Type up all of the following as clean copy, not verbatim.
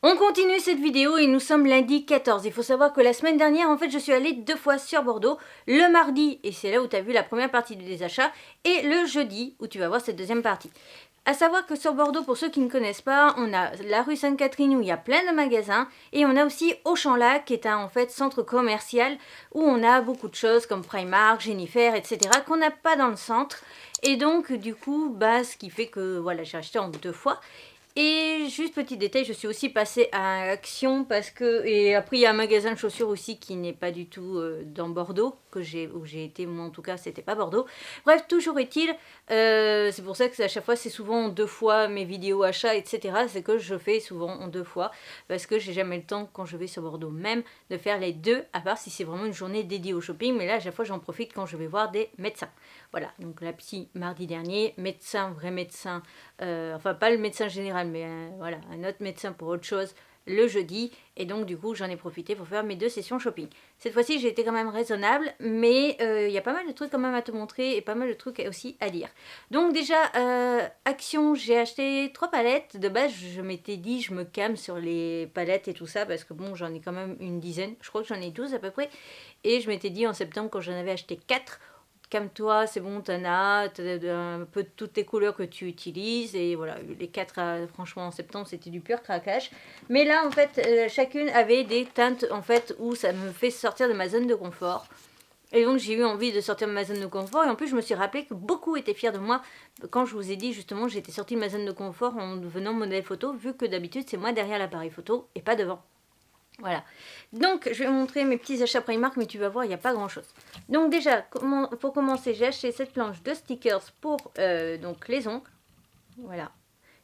On continue cette vidéo et nous sommes lundi 14. Il faut savoir que la semaine dernière, en fait, je suis allée 2 fois sur Bordeaux. Le mardi, et c'est là où tu as vu la première partie des achats, et le jeudi, où tu vas voir cette deuxième partie. À savoir que sur Bordeaux, pour ceux qui ne connaissent pas, on a la rue Sainte-Catherine où il y a plein de magasins, et on a aussi Auchan-Lac, qui est un en fait centre commercial où on a beaucoup de choses comme Primark, Jennifer, etc. qu'on n'a pas dans le centre. Et donc, du coup, ce qui fait que voilà, j'ai acheté en 2 fois. Et juste petit détail, je suis aussi passée à Action parce que... Et après, il y a un magasin de chaussures aussi qui n'est pas du tout dans Bordeaux, où j'ai été, moi en tout cas, c'était pas Bordeaux. Bref, toujours est-il, c'est pour ça que à chaque fois, c'est souvent en 2 fois mes vidéos achats, etc. C'est que je fais souvent en 2 fois, parce que j'ai jamais le temps, quand je vais sur Bordeaux même, de faire les deux, à part si c'est vraiment une journée dédiée au shopping. Mais là, à chaque fois, j'en profite quand je vais voir des médecins. Voilà, donc la psy mardi dernier, médecin, vrai médecin, enfin pas le médecin général, mais voilà, un autre médecin pour autre chose le jeudi. Et donc du coup, j'en ai profité pour faire mes 2 sessions shopping. Cette fois-ci, j'ai été quand même raisonnable, mais il y a pas mal de trucs quand même à te montrer et pas mal de trucs aussi à lire. Donc déjà, Action, j'ai acheté 3 palettes. De base, je m'étais dit, je me calme sur les palettes et tout ça, parce que bon, j'en ai quand même une dizaine. Je crois que j'en ai 12 à peu près. Et je m'étais dit en septembre, quand j'en avais acheté 4, calme-toi, c'est bon, t'as un peu de toutes les couleurs que tu utilises. Et voilà, les 4, franchement, en septembre, c'était du pur craquage. Mais là, en fait, chacune avait des teintes, en fait, où ça me fait sortir de ma zone de confort. Et donc, j'ai eu envie de sortir de ma zone de confort. Et en plus, je me suis rappelé que beaucoup étaient fiers de moi quand je vous ai dit, justement, j'étais sortie de ma zone de confort en devenant modèle photo, vu que d'habitude, c'est moi derrière l'appareil photo et pas devant. Voilà. Donc, je vais vous montrer mes petits achats Primark, mais tu vas voir, il n'y a pas grand-chose. Donc déjà, pour commencer, j'ai acheté cette planche de stickers pour donc les ongles. Voilà.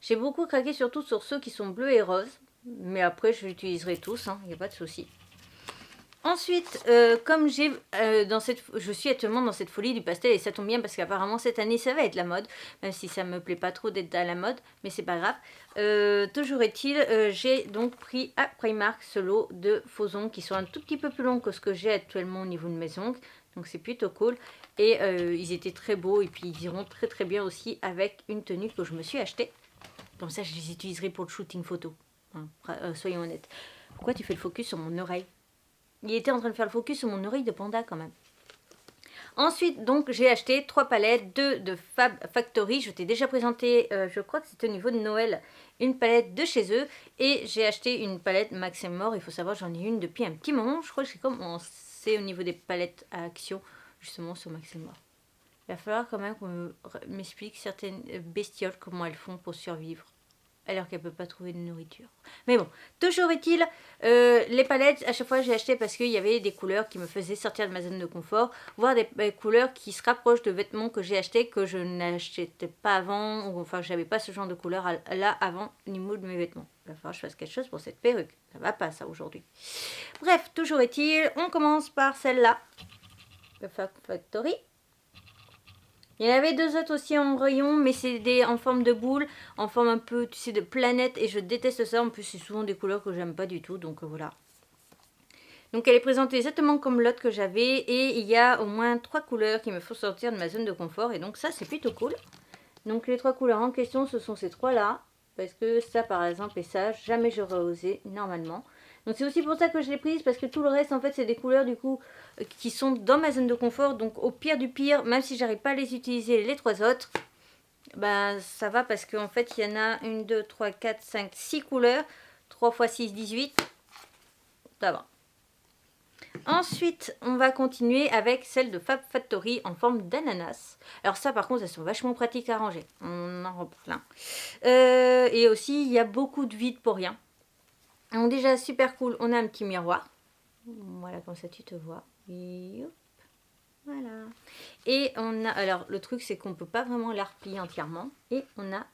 J'ai beaucoup craqué, surtout sur ceux qui sont bleus et roses. Mais après, je les utiliserai tous, il n'y a pas de souci. Ensuite, comme je suis actuellement dans cette folie du pastel, et ça tombe bien parce qu'apparemment cette année ça va être la mode, même si ça me plaît pas trop d'être à la mode, mais c'est pas grave. Toujours est-il, j'ai donc pris à Primark ce lot de faux ongles qui sont un tout petit peu plus longs que ce que j'ai actuellement au niveau de mes ongles, donc c'est plutôt cool. Et ils étaient très beaux, et puis ils iront très très bien aussi avec une tenue que je me suis achetée. Comme ça je les utiliserai pour le shooting photo, soyons honnêtes. Pourquoi tu fais le focus sur mon oreille ? Il était en train de faire le focus sur mon oreille de panda quand même. Ensuite, donc, j'ai acheté 3 palettes, 2 de Fab Factory. Je t'ai déjà présenté, je crois que c'était au niveau de Noël, une palette de chez eux. Et j'ai acheté une palette Maximor. Il faut savoir, j'en ai une depuis un petit moment. Je crois que j'ai commencé au niveau des palettes à Action, justement sur Maximor. Il va falloir quand même qu'on m'explique certaines bestioles, comment elles font pour survivre, alors qu'elle peut pas trouver de nourriture. Mais bon, toujours est-il, les palettes, à chaque fois j'ai acheté parce qu'il y avait des couleurs qui me faisaient sortir de ma zone de confort, voire des couleurs qui se rapprochent de vêtements que j'ai achetés, que je n'achetais pas avant, ou enfin j'avais pas ce genre de couleur là avant au niveau de mes vêtements. Il va falloir que je fasse quelque chose pour cette perruque, ça va pas ça aujourd'hui. Bref, toujours est-il, on commence par celle-là, le Factory. Il y en avait 2 autres aussi en rayon, mais c'est en forme de boule, en forme un peu, tu sais, de planète, et je déteste ça. En plus, c'est souvent des couleurs que j'aime pas du tout, donc voilà. Donc elle est présentée exactement comme l'autre que j'avais, et il y a au moins 3 couleurs qui me font sortir de ma zone de confort, et donc ça, c'est plutôt cool. Donc les 3 couleurs en question, ce sont ces 3-là, parce que ça, par exemple, et ça, jamais j'aurais osé, normalement. Donc c'est aussi pour ça que je l'ai prise, parce que tout le reste, en fait, c'est des couleurs, du coup, qui sont dans ma zone de confort. Donc au pire du pire, même si j'arrive pas à les utiliser les 3 autres, ça va, parce qu'en fait, il y en a 1, 2, 3, 4, 5, 6 couleurs. 3 x 6, 18. Ça va. Ensuite, on va continuer avec celle de Fab Factory en forme d'ananas. Alors ça, par contre, elles sont vachement pratiques à ranger. On en reprend plein. Et aussi, il y a beaucoup de vide pour rien. Donc déjà, super cool, on a un petit miroir. Voilà, comme ça tu te vois. Et hop, voilà. Et on a, alors le truc c'est qu'on peut pas vraiment la replier entièrement. Et on a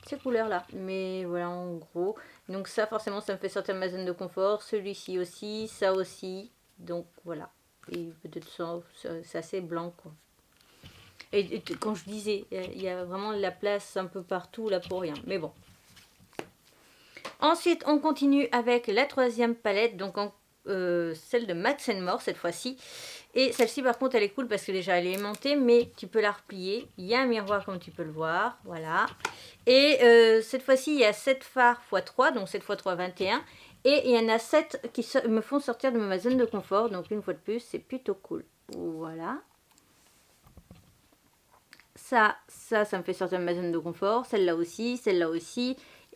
ces couleurs là. Mais voilà, en gros. Donc ça, forcément, ça me fait sortir de ma zone de confort. Celui-ci aussi, ça aussi. Donc voilà. Et peut-être ça, c'est assez blanc quoi. Et quand je disais, il y a vraiment la place un peu partout là pour rien. Mais bon. Ensuite, on continue avec la 3e palette, donc celle de Max & More cette fois-ci. Et celle-ci par contre elle est cool parce que déjà elle est aimantée, mais tu peux la replier. Il y a un miroir comme tu peux le voir, voilà. Et cette fois-ci il y a 7 phares x 3, donc 7 x 3, 21. Et il y en a 7 qui me font sortir de ma zone de confort, donc une fois de plus c'est plutôt cool. Voilà. Ça me fait sortir de ma zone de confort. Celle-là aussi,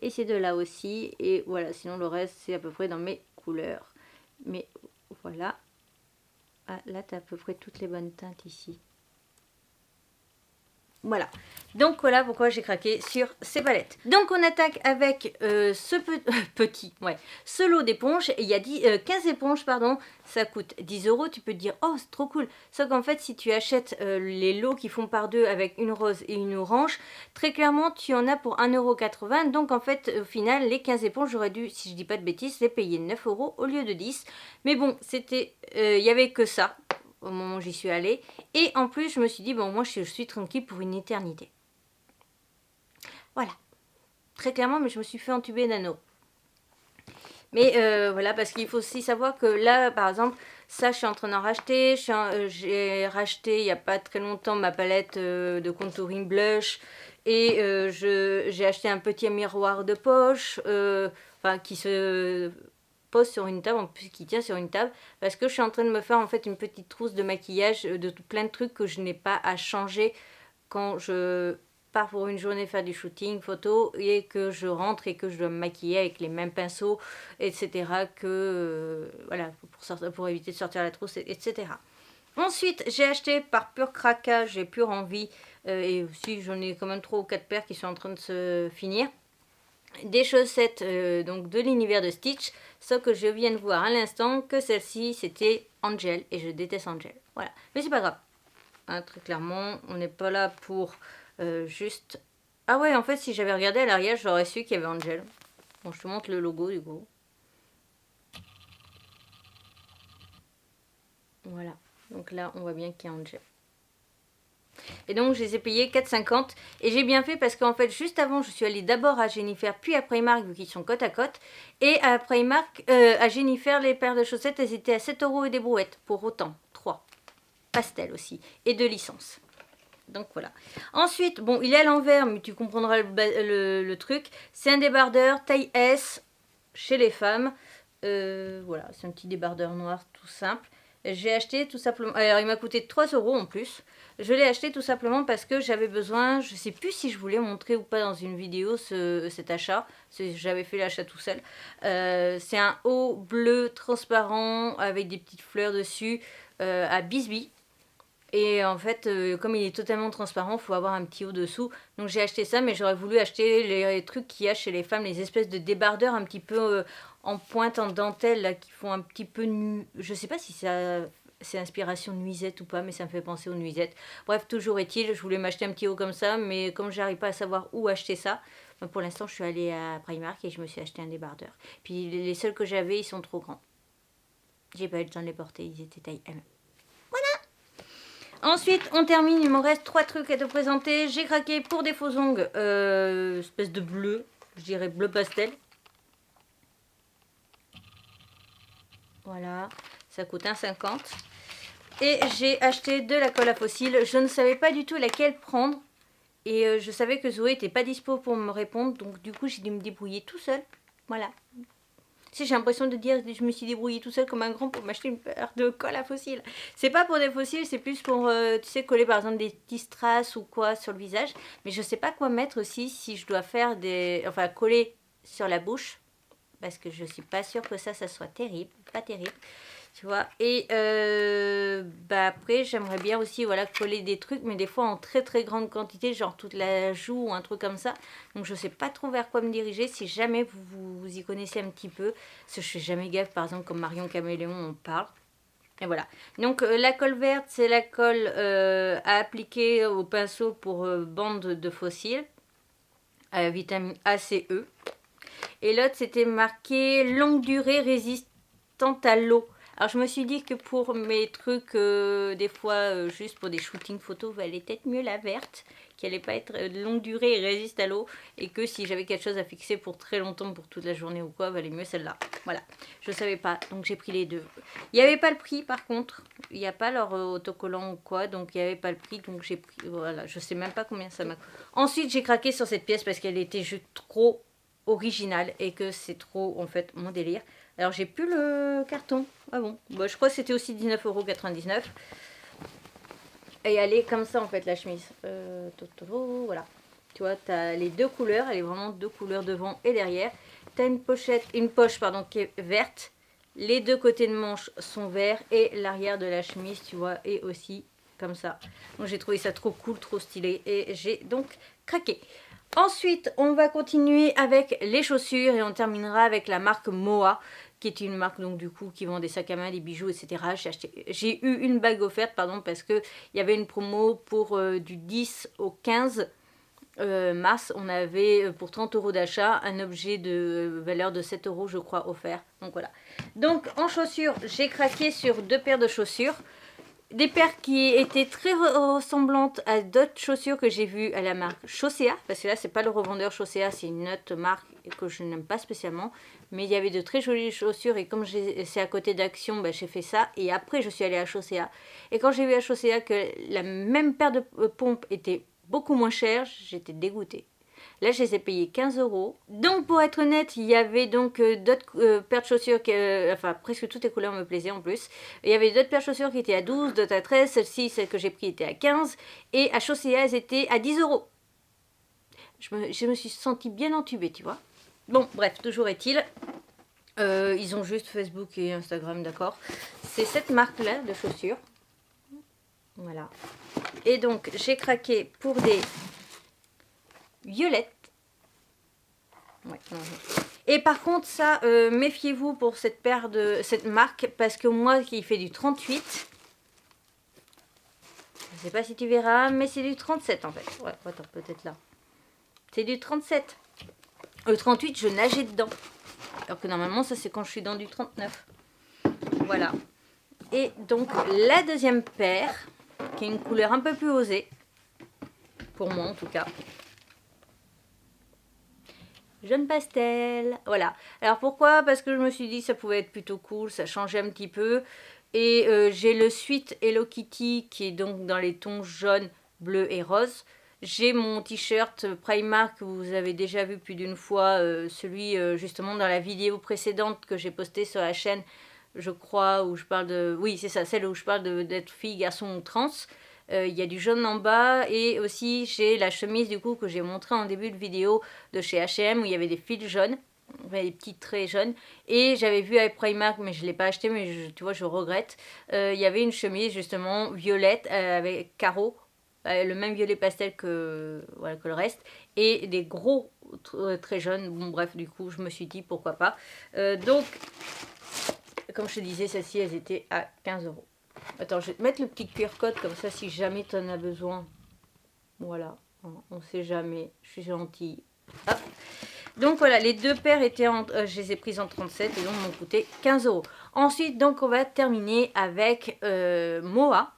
et ces deux-là aussi. Et voilà, sinon le reste, c'est à peu près dans mes couleurs. Mais voilà. Ah, là, tu as à peu près toutes les bonnes teintes ici. Voilà, donc voilà pourquoi j'ai craqué sur ces palettes. Donc on attaque avec ce ce lot d'éponges. Il y a 15 éponges, pardon, ça coûte 10 €. Tu peux te dire, oh c'est trop cool. Sauf qu'en fait si tu achètes les lots qui font par deux avec une rose et une orange, très clairement tu en as pour 1,80 €. Donc en fait au final les 15 éponges, j'aurais dû, si je dis pas de bêtises, les payer 9 € au lieu de 10. Mais bon, c'était, il n'y avait que ça au moment où j'y suis allée. Et en plus, je me suis dit, bon, moi, je suis tranquille pour une éternité. Voilà. Très clairement, mais je me suis fait entuber d'anneaux. Mais voilà, parce qu'il faut aussi savoir que là, par exemple, ça, je suis en train d'en racheter. J'ai racheté, il n'y a pas très longtemps, ma palette de contouring blush. Et j'ai acheté un petit miroir de poche, qui se pose sur une table, en plus qui tient sur une table, parce que je suis en train de me faire en fait une petite trousse de maquillage de plein de trucs que je n'ai pas à changer quand je pars pour une journée faire du shooting photo et que je rentre et que je dois me maquiller avec les mêmes pinceaux, etc. que voilà, pour éviter de sortir la trousse, etc. Ensuite, j'ai acheté par pur craquage, j'ai pure envie, et aussi j'en ai quand même 3 ou 4 paires qui sont en train de se finir. Des chaussettes donc de l'univers de Stitch, sauf que je viens de voir à l'instant que celle-ci c'était Angel et je déteste Angel. Voilà, mais c'est pas grave. Hein, très clairement, on n'est pas là pour juste. Ah ouais, en fait, si j'avais regardé à l'arrière, j'aurais su qu'il y avait Angel. Bon, je te montre le logo du coup. Voilà, donc là on voit bien qu'il y a Angel. Et donc je les ai payés 4,50 € et j'ai bien fait parce qu'en fait juste avant je suis allée d'abord à Jennifer puis à Primark vu qu'ils sont côte à côte, et à Primark, à Jennifer les paires de chaussettes elles étaient à 7 € et des brouettes pour autant, 3 pastel aussi et 2 licences. Donc voilà. Ensuite, bon, il est à l'envers, mais tu comprendras le truc. C'est un débardeur taille S chez les femmes. Voilà, c'est un petit débardeur noir tout simple. J'ai acheté tout simplement. Alors, il m'a coûté 3 € en plus. Je l'ai acheté tout simplement parce que j'avais besoin. Je sais plus si je voulais montrer ou pas dans une vidéo cet achat. J'avais fait l'achat tout seul. C'est un haut bleu transparent avec des petites fleurs dessus à Bisbee. Et en fait, comme il est totalement transparent, il faut avoir un petit haut dessous. Donc j'ai acheté ça, mais j'aurais voulu acheter les trucs qu'il y a chez les femmes, les espèces de débardeurs un petit peu en pointe, en dentelle, là, qui font un petit peu... Je sais pas si c'est inspiration nuisette ou pas, mais ça me fait penser aux nuisettes. Bref, toujours est-il, je voulais m'acheter un petit haut comme ça, mais comme j'arrive pas à savoir où acheter ça, pour l'instant, je suis allée à Primark et je me suis acheté un débardeur. Puis les seuls que j'avais, ils sont trop grands. J'ai pas eu le temps de les porter, ils étaient taille M. Ensuite, on termine, il me reste 3 trucs à te présenter. J'ai craqué pour des faux ongles, espèce de bleu, je dirais bleu pastel. Voilà, ça coûte 1,50 €. Et j'ai acheté de la colle à fossiles. Je ne savais pas du tout laquelle prendre. Et je savais que Zoé n'était pas dispo pour me répondre. Donc du coup, j'ai dû me débrouiller tout seul. Voilà. J'ai l'impression de dire que je me suis débrouillée tout seul comme un grand pour m'acheter une paire de colle à fossiles. C'est pas pour des fossiles, c'est plus pour, tu sais, coller par exemple des petits strass ou quoi sur le visage. Mais je sais pas quoi mettre aussi si je dois faire des... Enfin, coller sur la bouche. Parce que je suis pas sûre que ça soit terrible. Pas terrible. Tu vois. Et après, j'aimerais bien aussi, voilà, coller des trucs, mais des fois en très très grande quantité, genre toute la joue ou un truc comme ça. Donc je sais pas trop vers quoi me diriger. Si jamais vous y connaissez un petit peu, parce que je fais jamais gaffe, par exemple comme Marion Caméléon on parle. Et voilà. Donc la colle verte, c'est la colle à appliquer au pinceau pour bande de fossiles, vitamine A, C, E. Et l'autre, c'était marqué longue durée résistante à l'eau. Alors je me suis dit que pour mes trucs, des fois juste pour des shootings photos, valait peut-être mieux la verte, qui allait pas être de longue durée et résiste à l'eau, et que si j'avais quelque chose à fixer pour très longtemps, pour toute la journée ou quoi, valait mieux celle-là. Voilà, je savais pas, donc j'ai pris les deux. Il n'y avait pas le prix par contre, il n'y a pas leur autocollant ou quoi, donc il n'y avait pas le prix, donc j'ai pris, voilà, je sais même pas combien ça m'a coûté. Ensuite j'ai craqué sur cette pièce parce qu'elle était juste trop originale et que c'est trop en fait mon délire. Alors j'ai plus le carton, ah bon, bah, je crois que c'était aussi 19,99 €. Et elle est comme ça en fait la chemise. Voilà. Tu vois, tu as les deux couleurs, elle est vraiment deux couleurs devant et derrière. Tu as une poche pardon, qui est verte. Les deux côtés de manche sont verts et l'arrière de la chemise, tu vois, est aussi comme ça. Donc j'ai trouvé ça trop cool, trop stylé et j'ai donc craqué. Ensuite, on va continuer avec les chaussures et on terminera avec la marque Moa, qui est une marque donc du coup qui vend des sacs à main, des bijoux, etc. J'ai eu une bague offerte, pardon, parce que il y avait une promo pour du 10 au 15 mars. On avait pour 30 € d'achat un objet de valeur de 7 € je crois offert. Donc voilà. Donc en chaussures, j'ai craqué sur deux paires de chaussures. Des paires qui étaient très ressemblantes à d'autres chaussures que j'ai vues à la marque Chaussea, parce que là c'est pas le revendeur Chaussea, c'est une autre marque que je n'aime pas spécialement, mais il y avait de très jolies chaussures et comme c'est à côté d'Action, bah, j'ai fait ça et après je suis allée à Chaussea. Et quand j'ai vu à Chaussea que la même paire de pompes était beaucoup moins chère, j'étais dégoûtée. Là, je les ai payés 15 €. Donc, pour être honnête, il y avait donc d'autres paires de chaussures, enfin, presque toutes les couleurs me plaisaient en plus. Il y avait d'autres paires de chaussures qui étaient à 12, d'autres à 13. Celle-ci, celle que j'ai pris, était à 15. Et à Chaussea, elles étaient à 10 €. Je me suis sentie bien entubée, tu vois. Bon, bref, toujours est-il. Ils ont juste Facebook et Instagram, d'accord. C'est cette marque-là de chaussures. Voilà. Et donc, j'ai craqué pour des violettes. Ouais, et par contre ça, méfiez-vous pour cette paire de cette marque parce que moi qui fait du 38, je sais pas si tu verras, mais c'est du 37 en fait. Ouais, attends, peut-être là. C'est du 37. Le 38, je nageais dedans. Alors que normalement, ça c'est quand je suis dans du 39. Voilà. Et donc la deuxième paire, qui est une couleur un peu plus osée, pour moi en tout cas. Jaune pastel, voilà. Alors pourquoi? Parce que je me suis dit ça pouvait être plutôt cool, ça changeait un petit peu. Et j'ai le Sweet Hello Kitty qui est donc dans les tons jaune, bleu et rose. J'ai mon t-shirt Primark que vous avez déjà vu plus d'une fois, celui justement dans la vidéo précédente que j'ai postée sur la chaîne, je crois, où je parle de... Oui, c'est ça, celle où je parle d'être fille, garçon ou trans. Il y a du jaune en bas et aussi j'ai la chemise du coup que j'ai montré en début de vidéo de chez H&M où il y avait des fils jaunes, des petits traits jaunes, et j'avais vu avec Primark mais je ne l'ai pas acheté, mais tu vois je regrette. Il y avait une chemise justement violette avec carreaux, le même violet pastel que, voilà, que le reste, et des gros traits jaunes. Bon bref, du coup je me suis dit pourquoi pas. Donc comme je te disais, celles-ci elles étaient à 15 €. Attends, je vais te mettre le petit QR code comme ça si jamais tu en as besoin. Voilà, on sait jamais, je suis gentille. Hop. Donc voilà, les deux paires étaient je les ai prises en 37 et donc m'ont coûté 15 €. Ensuite, donc on va terminer avec Moa.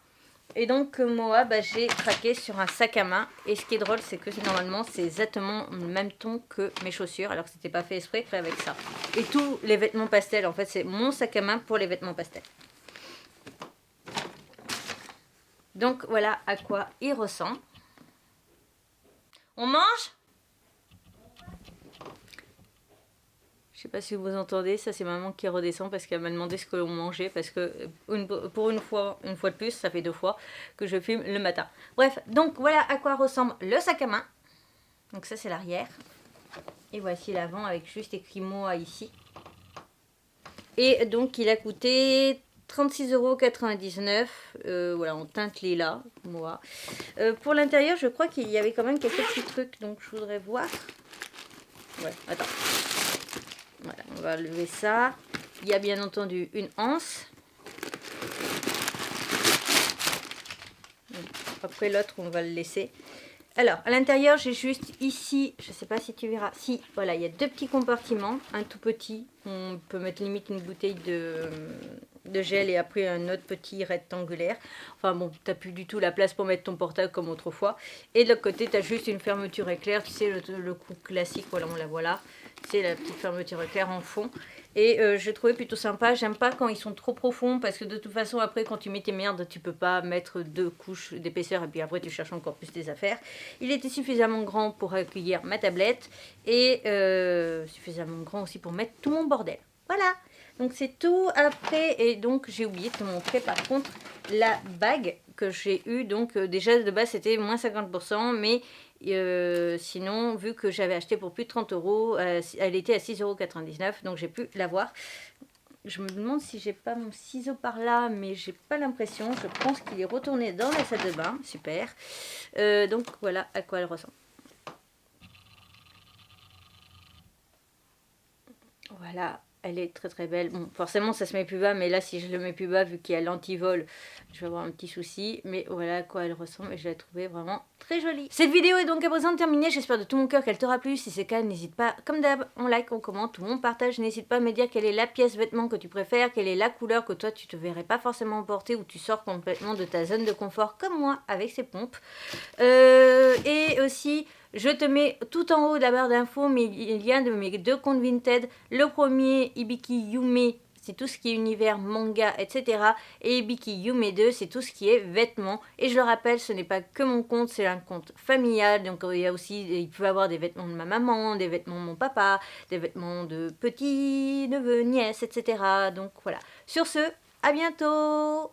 Et donc Moa, bah, j'ai craqué sur un sac à main. Et ce qui est drôle, c'est que normalement, c'est exactement le même ton que mes chaussures. Alors que c'était pas fait exprès, fait avec ça. Et tous les vêtements pastels, en fait, c'est mon sac à main pour les vêtements pastels. Donc voilà à quoi il ressemble. On mange? Je sais pas si vous entendez, ça c'est maman qui redescend parce qu'elle m'a demandé ce que l'on mangeait, parce que pour une fois de plus, ça fait 2 fois que je filme le matin. Bref, donc voilà à quoi ressemble le sac à main. Donc ça c'est l'arrière. Et voici l'avant avec juste écrit Moa ici. Et donc il a coûté 36,99 €, voilà, en teinte lilas, Moa. Pour l'intérieur, je crois qu'il y avait quand même quelques petits trucs, donc je voudrais voir. Ouais, attends. Voilà, on va lever ça. Il y a bien entendu une anse. Après l'autre, on va le laisser. Alors, à l'intérieur, j'ai juste ici, je ne sais pas si tu verras, si, voilà, il y a deux petits compartiments, un tout petit, on peut mettre limite une bouteille de gel et après un autre petit rectangulaire. Enfin bon, t'as plus du tout la place pour mettre ton portable comme autrefois. Et de l'autre côté, t'as juste une fermeture éclair, tu sais, le coup classique, voilà, on la voit là. C'est la petite fermeture éclair en fond. Et je trouvais plutôt sympa. J'aime pas quand ils sont trop profonds parce que de toute façon, après, quand tu mets tes merdes, tu peux pas mettre 2 couches d'épaisseur et puis après, tu cherches encore plus tes affaires. Il était suffisamment grand pour accueillir ma tablette et suffisamment grand aussi pour mettre tout mon bordel. Voilà! Donc c'est tout après, et donc j'ai oublié de te montrer par contre la bague que j'ai eue. Donc déjà de base c'était moins 50%, mais sinon vu que j'avais acheté pour plus de 30 euros, elle était à 6,99 €, donc j'ai pu l'avoir. Je me demande si j'ai pas mon ciseau par là, mais j'ai pas l'impression. Je pense qu'il est retourné dans la salle de bain, super. Donc voilà à quoi elle ressemble. Voilà, elle est très très belle. Bon, forcément ça se met plus bas, mais là si je le mets plus bas, vu qu'il y a l'antivol, je vais avoir un petit souci. Mais voilà à quoi elle ressemble et je l'ai trouvée vraiment très jolie. Cette vidéo est donc à présent terminée. J'espère de tout mon cœur qu'elle t'aura plu. Si c'est le cas, n'hésite pas, comme d'hab, on like, on commente ou on partage. N'hésite pas à me dire quelle est la pièce vêtement que tu préfères, quelle est la couleur que toi tu te verrais pas forcément porter ou tu sors complètement de ta zone de confort comme moi avec ces pompes. Et aussi, je te mets tout en haut de la barre d'infos mes liens de mes 2 comptes Vinted. Le premier, Ibiki Yume, c'est tout ce qui est univers manga, etc. Et Ibiki Yume 2, c'est tout ce qui est vêtements. Et je le rappelle, ce n'est pas que mon compte, c'est un compte familial. Donc il y a aussi, il peut y avoir des vêtements de ma maman, des vêtements de mon papa, des vêtements de petits neveux, nièces, etc. Donc voilà. Sur ce, à bientôt!